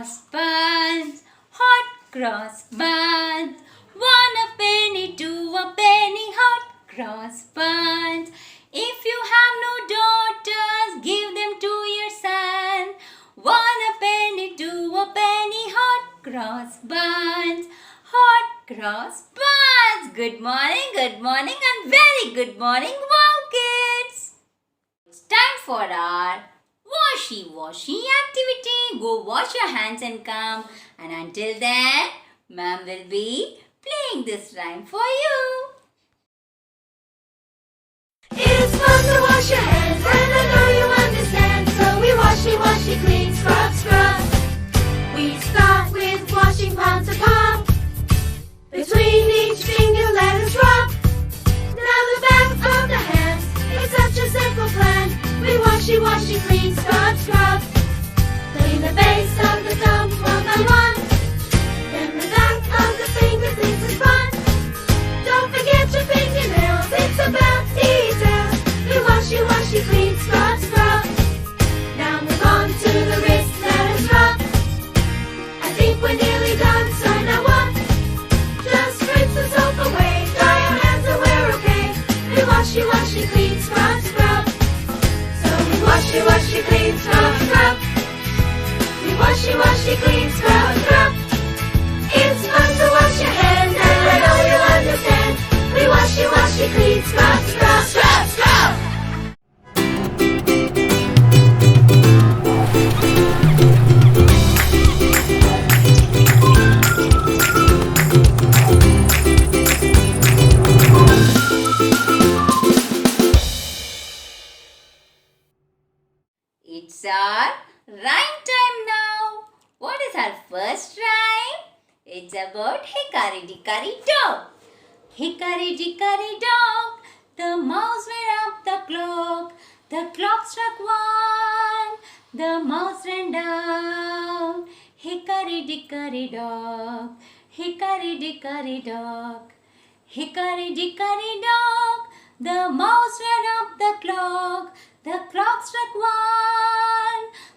cross buns, hot cross buns. 1 a penny, 2 a penny, hot cross buns. If you have no daughters, give them to your son. 1 a penny, 2 a penny, hot cross buns. Hot cross buns. Good morning, and very good morning, wow kids. It's time for our washy activity. Go wash your hands and come. And until then, ma'am will be playing this rhyme for you. It's fun to wash your hands, and I know you understand. So we washy, clean, scrub, scrub. We start with washing palm to palm. Between each finger, let us rub. Now the back of the hands, it's such a simple plan. We washy, clean, scrub, scrub. Clean the base of the thumb one by one. Then the back of the fingers, this is fun. Don't forget your fingernails, it's about details. We washy, clean, scrub, scrub. Now move on to the wrist, let us rub. I think we're nearly done, so now what? Just rinse the soap away, dry our hands and we're okay. We washy, clean, scrub, scrub. So we washy, clean, scrub, scrub. We washy, clean, scrub, scrub. It's fun to wash your hands, and I know you understand. We washy, clean, scrub, scrub, scrub, scrub. It's our rhyme time now. What is our first rhyme? It's about Hickory Dickory Dock. Hickory Dickory Dock, the mouse went up the clock. The clock struck 1, the mouse ran down. Hickory Dickory Dock, Hickory Dickory Dock. Hickory Dickory Dock, the mouse ran up the clock. The clock struck 1,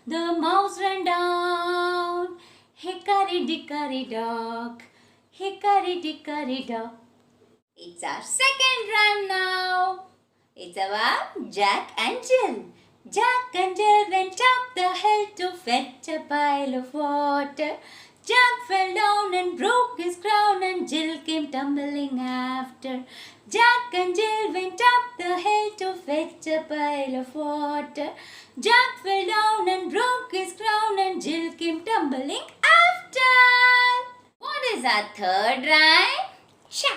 the mouse ran down. Hickory Dickory Dock, Hickory Dickory Dock. It's our second rhyme now. It's about Jack and Jill. Jack and Jill went up the hill to fetch a pile of water. Jack fell down and broke his crown, and Jill came tumbling after. Jack and Jill went up the hill to fetch a pile of water. Jack fell down and broke his crown, and Jill came tumbling after. What is our third rhyme? Sha!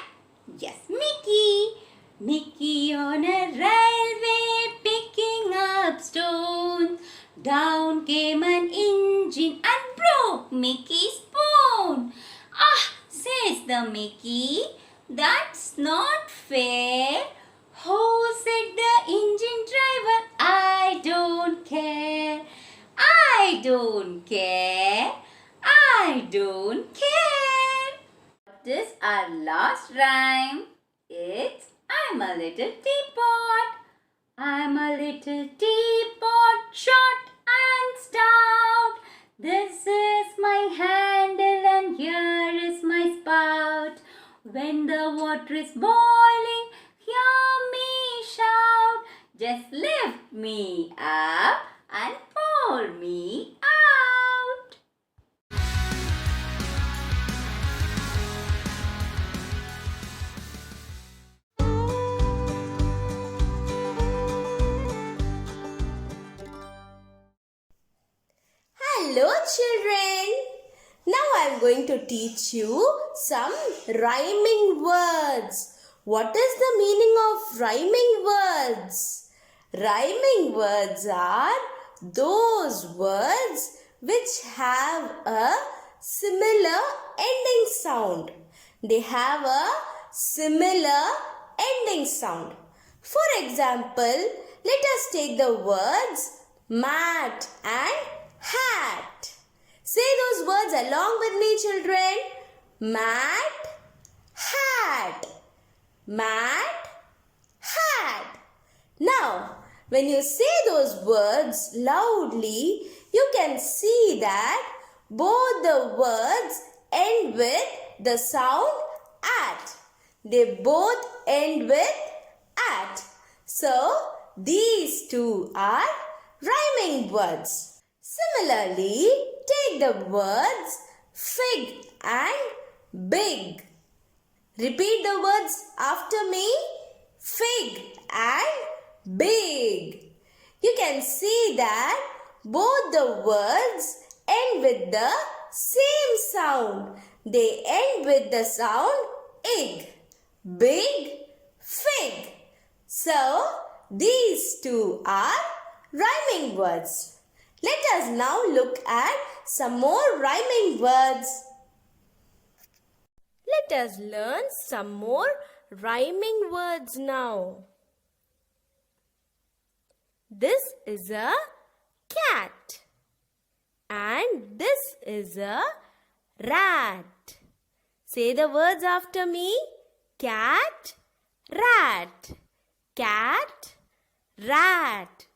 Yes, Mickey. Mickey on a railway picking up stones. Down came an engine and broke Mickey's bone. Ah, says the Mickey, that's not fair. Oh, said the engine driver, I don't care. I don't care. I don't care. This is our last rhyme. It's I'm a little teapot. I'm a little teapot, short and stout. This is my handle and here is my spout. When the water is boiling, hear me shout. Just lift me up and pour me out. Hello children, now I am going to teach you some rhyming words. What is the meaning of rhyming words? Rhyming words are those words which have a similar ending sound. They have a similar ending sound. For example, let us take the words mat and hat. Say those words along with me, children. Mat, hat. Mat, hat. Now, when you say those words loudly, you can see that both the words end with the sound at. They both end with at. So, these two are rhyming words. Similarly, take the words fig and big. Repeat the words after me. Fig and big. You can see that both the words end with the same sound. They end with the sound ig. Big, fig. So, these two are rhyming words. Let us now look at some more rhyming words. Let us learn some more rhyming words now. This is a cat and this is a rat. Say the words after me. Cat, rat. Cat, rat.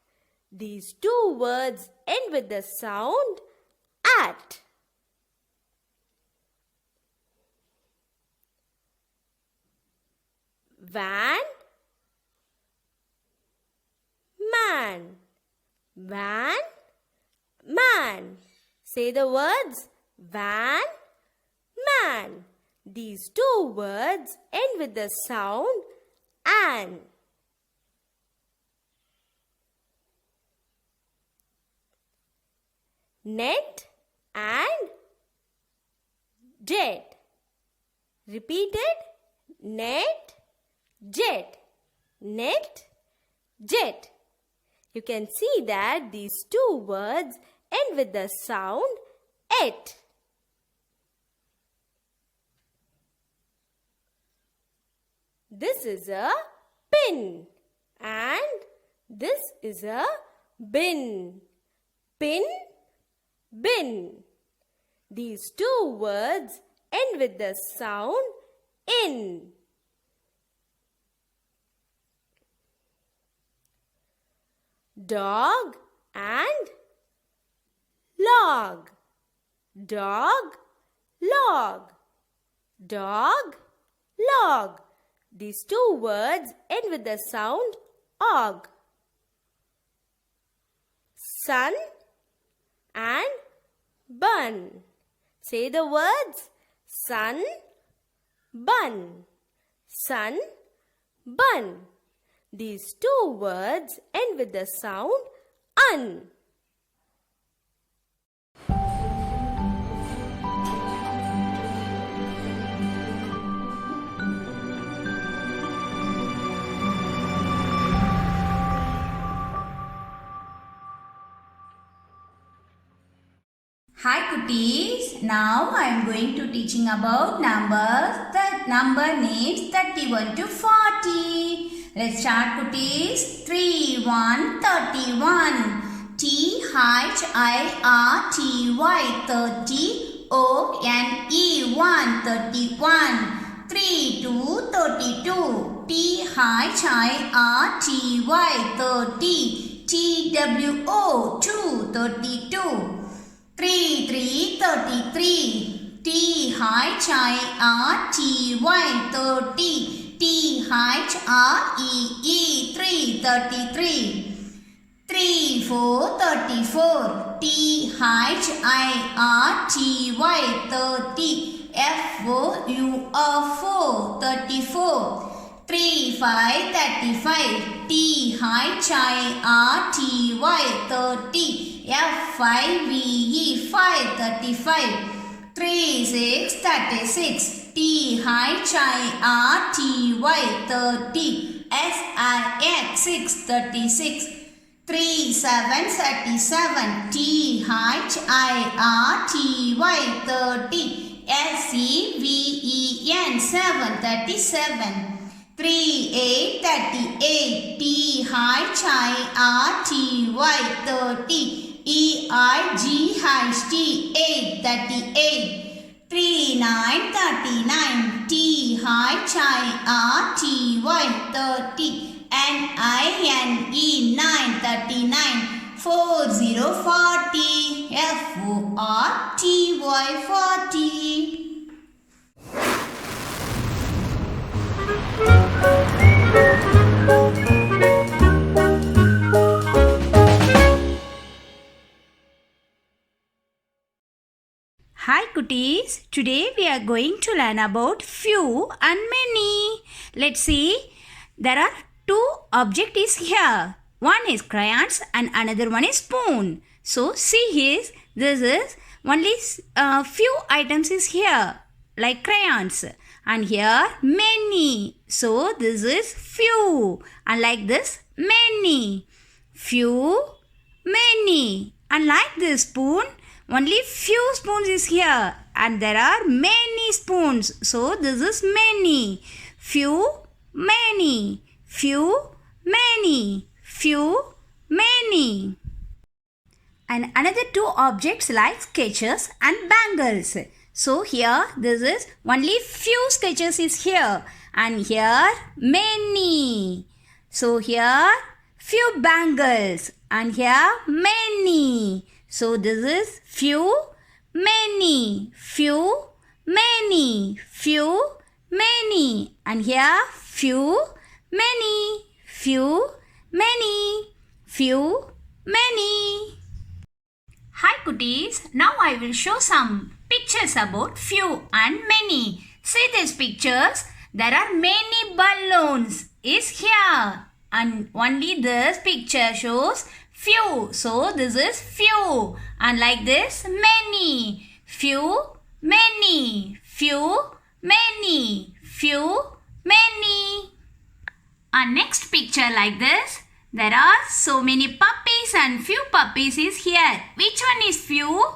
These two words end with the sound at. Van, man. Van, man. Say the words van, man. These two words end with the sound an. Net and jet. Repeat it. Net, jet. Net, jet. You can see that these two words end with the sound et. This is a pin and this is a bin. Pin, bin. These two words end with the sound in. Dog and log. Dog, log. Dog, log. These two words end with the sound og. Sun and bun. Say the words sun, bun. Sun, bun. These two words end with the sound un. Hi Kutties, now I am going to teaching about numbers, the number names 31 to 40. Let's start Kutties. 3, 1, 31. T-H-I-R-T-Y 30 O-N-E 1 31. 3, 2, 32. T-H-I-R-T-Y 30 T-W-O 2 32. 3, 3, 33. T-H-I-R-T-Y 30 T-H-R-E-E 3 33. 3, 4, 34. T-H-I-R-T-Y 30 F-O-U-R 4 34. 3, 5, 35. T-H-I-R-T-Y 30 F-5-V-E 5 35. 3, 6, 36. T-H-I-R-T-Y 30 S-I-X 6 36. 3, 7, 37. T-H-I-R-T-Y 30 S-E-V-E-N 7 37. 3, 8, 38. T-H-I-R-T-Y 30 E-I-G-H-T 8 38. 3, 9, 39. T-H-I-R-T-Y 30 N-I-N-E 9 39. 4, 0, 40. F-O-R-T-Y, forty. Hi cuties, today we are going to learn about few and many. Let's see, there are two objects here. One is crayons and another one is spoon. So see here, this is only few items is here like crayons, and here many. So this is few, and like this many. Few, many, and like this spoon, only few spoons is here and there are many spoons. So this is many. Few, many. Few, many. Few, many. And another two objects like sketches and bangles. So here this is only few sketches is here and here many. So here few bangles and here many. So this is few, many, few, many, few, many, and here few, many, few, many, few, many. Hi cuties, now I will show some pictures about few and many. See these pictures, there are many balloons is here and only this picture shows few. So this is few, and like this many. Few, many. Few, many. Few, many. And next picture like this, there are so many puppies and few puppies is here. Which one is few?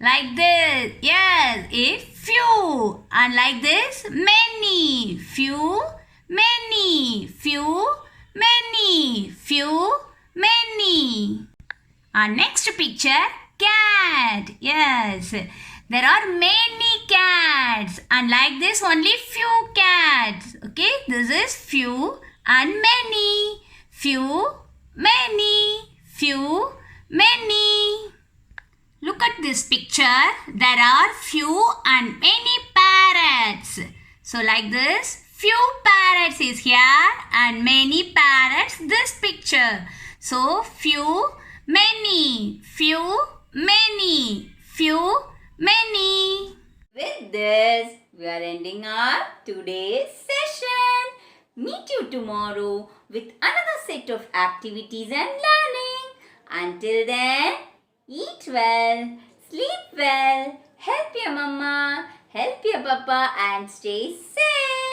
Like this. Yes, it's few. And like this many. Few, many. Few, many. Few, many. Our next picture, cat. Yes, there are many cats and like this only few cats. Okay, this is few and many. Few, many. Few, many. Look at this picture. There are few and many parrots. So like this, few parrots is here and many parrots this picture. So few, many, few, many, few, many. With this, we are ending our today's session. Meet you tomorrow with another set of activities and learning. Until then, eat well, sleep well, help your mama, help your papa and stay safe.